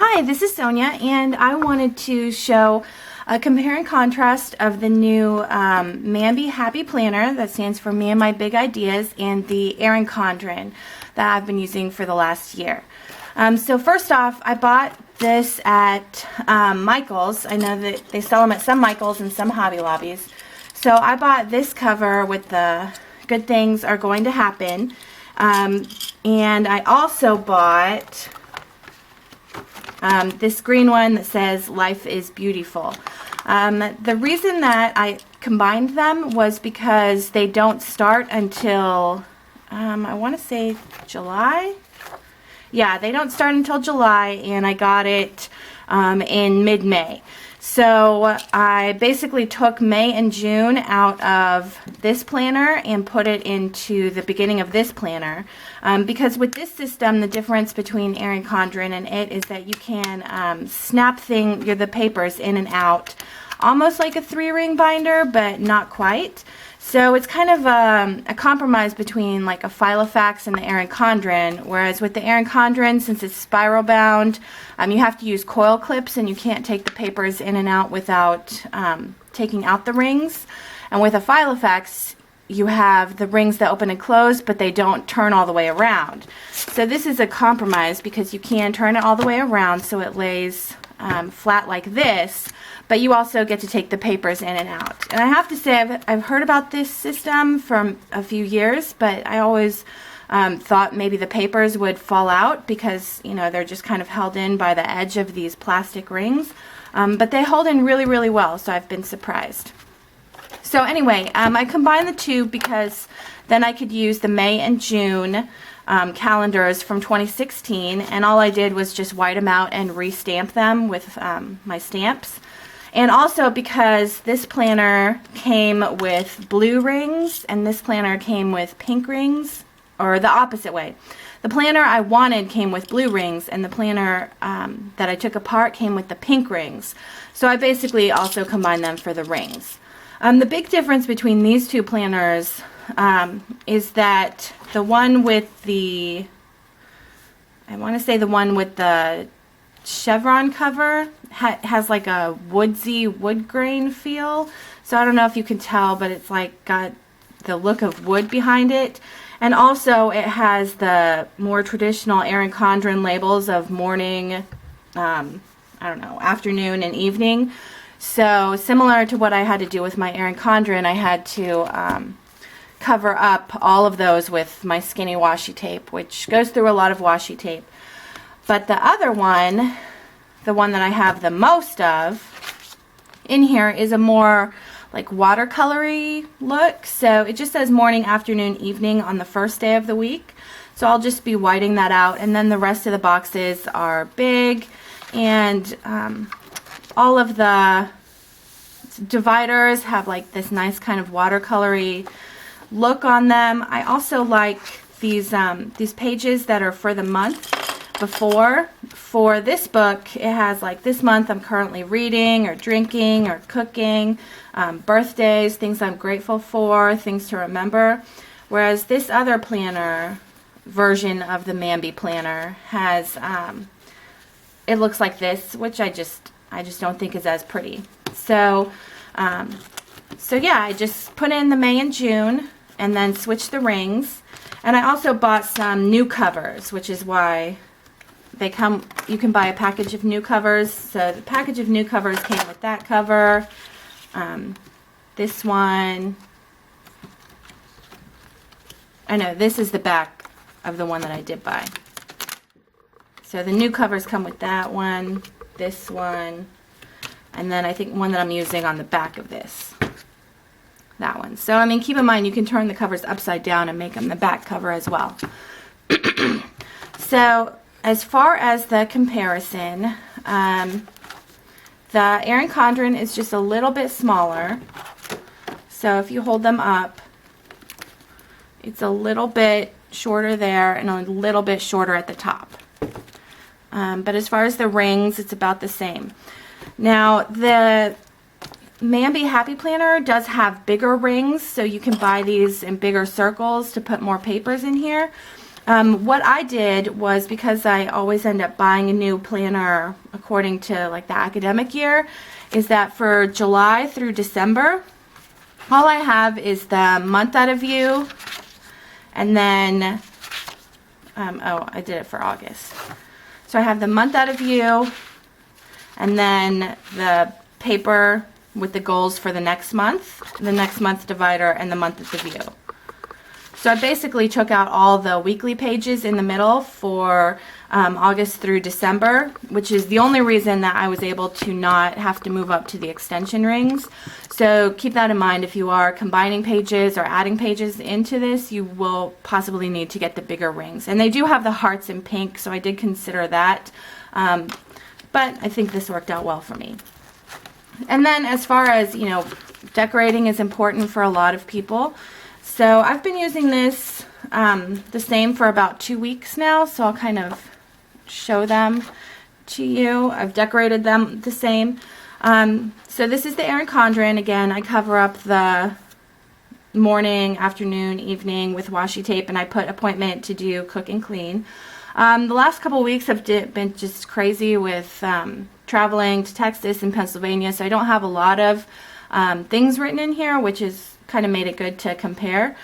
Hi, this is Sonia, and I wanted to show a compare and contrast of the new MAMBI Happy Planner, that stands for Me and My Big Ideas, and the Erin Condren that I've been using for the last year. So first off, I bought this at Michael's. I know that they sell them at some Michael's and some Hobby Lobbies. So I bought this cover with the Good Things Are Going to Happen. And I also bought this green one that says Life is Beautiful. The reason that I combined them was because they don't start until, I want to say July. Yeah, they don't start until July, and I got it in mid-May. So I basically took May and June out of this planner and put it into the beginning of this planner. Because with this system, the difference between Erin Condren and it is that you can snap the papers in and out, almost like a 3-ring binder, but not quite. So it's kind of a compromise between like a Filofax and the Erin Condren, whereas with the Erin Condren, since it's spiral bound, you have to use coil clips and you can't take the papers in and out without taking out the rings. And with a Filofax, you have the rings that open and close, but they don't turn all the way around. So this is a compromise because you can turn it all the way around so it lays flat like this, but you also get to take the papers in and out. And I have to say, I've heard about this system for a few years, but I always thought maybe the papers would fall out because, you know, they're just kind of held in by the edge of these plastic rings. But they hold in really, really well, so I've been surprised. So anyway, I combined the two because then I could use the May and June calendars from 2016, and all I did was just white them out and re-stamp them with my stamps. And also because this planner came with blue rings and this planner came with pink rings, or the opposite way. The planner I wanted came with blue rings, and the planner that I took apart came with the pink rings. So I basically also combined them for the rings. The big difference between these two planners is that the one with the, I want to say the one with the chevron cover has like a woodsy wood grain feel. So I don't know if you can tell, but it's like got the look of wood behind it. And also it has the more traditional Erin Condren labels of morning, I don't know, afternoon and evening. So similar to what I had to do with my Erin Condren, I had to cover up all of those with my skinny washi tape, which goes through a lot of washi tape. But the other one, the one that I have the most of in here, is a more like watercolory look. So it just says morning, afternoon, evening on the first day of the week. So I'll just be whiting that out, and then the rest of the boxes are big, and all of the dividers have like this nice kind of watercolory look on them. I also like these pages that are for the month before. For this book, it has like this month I'm currently reading or drinking or cooking, birthdays, things I'm grateful for, things to remember. Whereas this other planner version of the MAMBI planner has, it looks like this, which I just don't think is as pretty. So, so yeah, I just put in the May and June and then switch the rings. And I also bought some new covers, which is why they come, you can buy a package of new covers. So the package of new covers came with that cover, this one. I know this is the back of the one that I did buy. So the new covers come with that one, this one, and then I think one that I'm using on the back of this. That one. So I mean, keep in mind you can turn the covers upside down and make them the back cover as well. So as far as the comparison, the Erin Condren is just a little bit smaller. So if you hold them up, it's a little bit shorter there and a little bit shorter at the top. But as far as the rings, it's about the same. Now, the MAMBI Happy Planner does have bigger rings, so you can buy these in bigger circles to put more papers in here. What I did was, because I always end up buying a new planner according to like the academic year, is that for July through December, all I have is the month out of view, and then, oh, I did it for August. So I have the month out of view, and then the paper with the goals for the next month divider, and the month at the view. So I basically took out all the weekly pages in the middle for August through December, which is the only reason that I was able to not have to move up to the extension rings. So keep that in mind. If you are combining pages or adding pages into this, you will possibly need to get the bigger rings. And they do have the hearts in pink, so I did consider that. But I think this worked out well for me. And then as far as, you know, decorating is important for a lot of people. So I've been using this the same for about 2 weeks now, so I'll kind of show them to you. I've decorated them the same. So this is the Erin Condren. Again, I cover up the morning, afternoon, evening with washi tape, and I put appointment to do cook and clean. The last couple of weeks have been just crazy with traveling to Texas and Pennsylvania, so I don't have a lot of things written in here, which is kind of made it good to compare.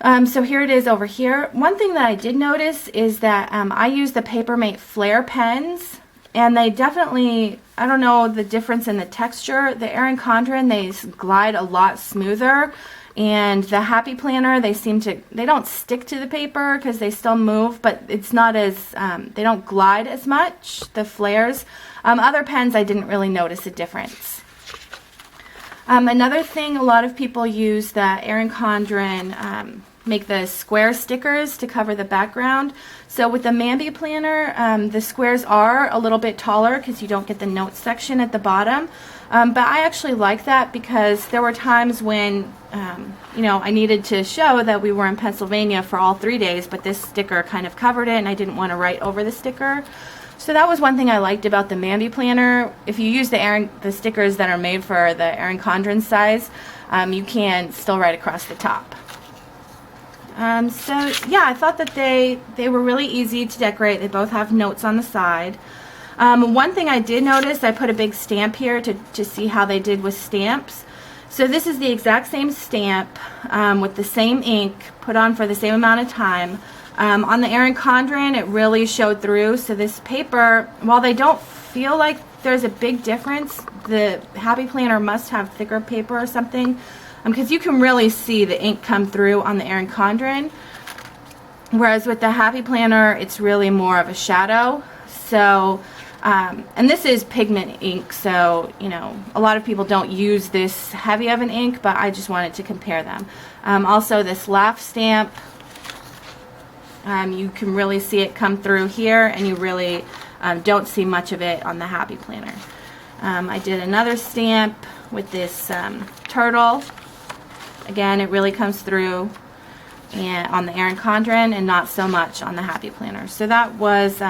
So here it is over here. One thing that I did notice is that I use the Papermate Flare pens, and they definitely, I don't know the difference in the texture. The Erin Condren, they glide a lot smoother, and the Happy Planner, they don't stick to the paper because they still move, but it's not as, they don't glide as much, the flares. Other pens, I didn't really notice a difference. Another thing, a lot of people use the Erin Condren, make the square stickers to cover the background. So with the MAMBI planner, the squares are a little bit taller because you don't get the notes section at the bottom. But I actually like that because there were times when, you know, I needed to show that we were in Pennsylvania for all 3 days, but this sticker kind of covered it, and I didn't want to write over the sticker. So that was one thing I liked about the MAMBI planner. If you use the stickers that are made for the Erin Condren size, you can still write across the top. So yeah, I thought that they were really easy to decorate. They both have notes on the side. One thing I did notice, I put a big stamp here to see how they did with stamps. So this is the exact same stamp with the same ink put on for the same amount of time. On the Erin Condren, it really showed through. So this paper, while they don't feel like there's a big difference, the Happy Planner must have thicker paper or something, because you can really see the ink come through on the Erin Condren. Whereas with the Happy Planner, it's really more of a shadow. So, and this is pigment ink, so, you know, a lot of people don't use this heavy of an ink, but I just wanted to compare them. Also, this laugh stamp, you can really see it come through here, and you really don't see much of it on the Happy Planner. I did another stamp with this turtle. Again, it really comes through on the Erin Condren and not so much on the Happy Planner. So that was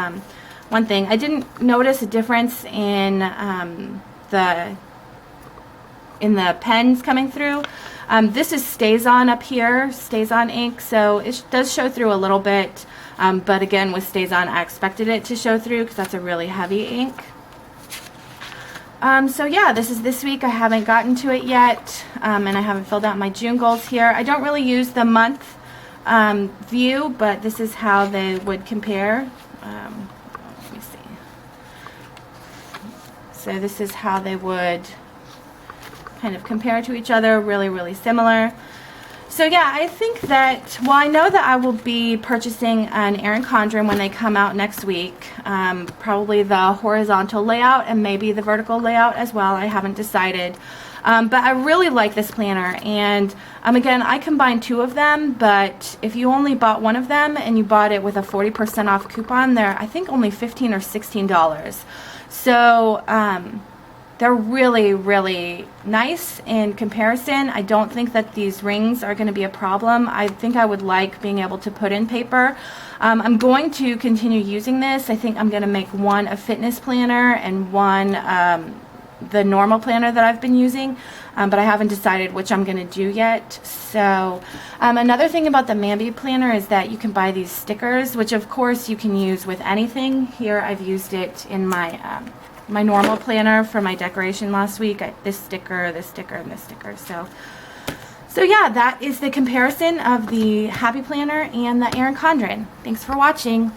one thing. I didn't notice a difference in the pens coming through. This is Stays On up here, Stays On ink, so it does show through a little bit, but again, with Stays On, I expected it to show through because that's a really heavy ink. So yeah, this is this week. I haven't gotten to it yet, and I haven't filled out my June goals here. I don't really use the month view, but this is how they would compare. Let me see. So this is how they would kind of compare to each other, really similar. So yeah, I think that, well, I know that I will be purchasing an Erin Condren when they come out next week, probably the horizontal layout and maybe the vertical layout as well. I haven't decided, but I really like this planner, and again, I combined two of them, but if you only bought one of them and you bought it with a 40% off coupon, they're I think only $15 or $16. So they're really nice in comparison. I don't think that these rings are going to be a problem. I think I would like being able to put in paper. I'm going to continue using this. I think I'm going to make one a fitness planner and one the normal planner that I've been using, but I haven't decided which I'm going to do yet. So another thing about the MAMBI planner is that you can buy these stickers, which of course you can use with anything. Here I've used it in my my normal planner for my decoration last week. This sticker, and this sticker. So yeah, that is the comparison of the Happy Planner and the Erin Condren. Thanks for watching.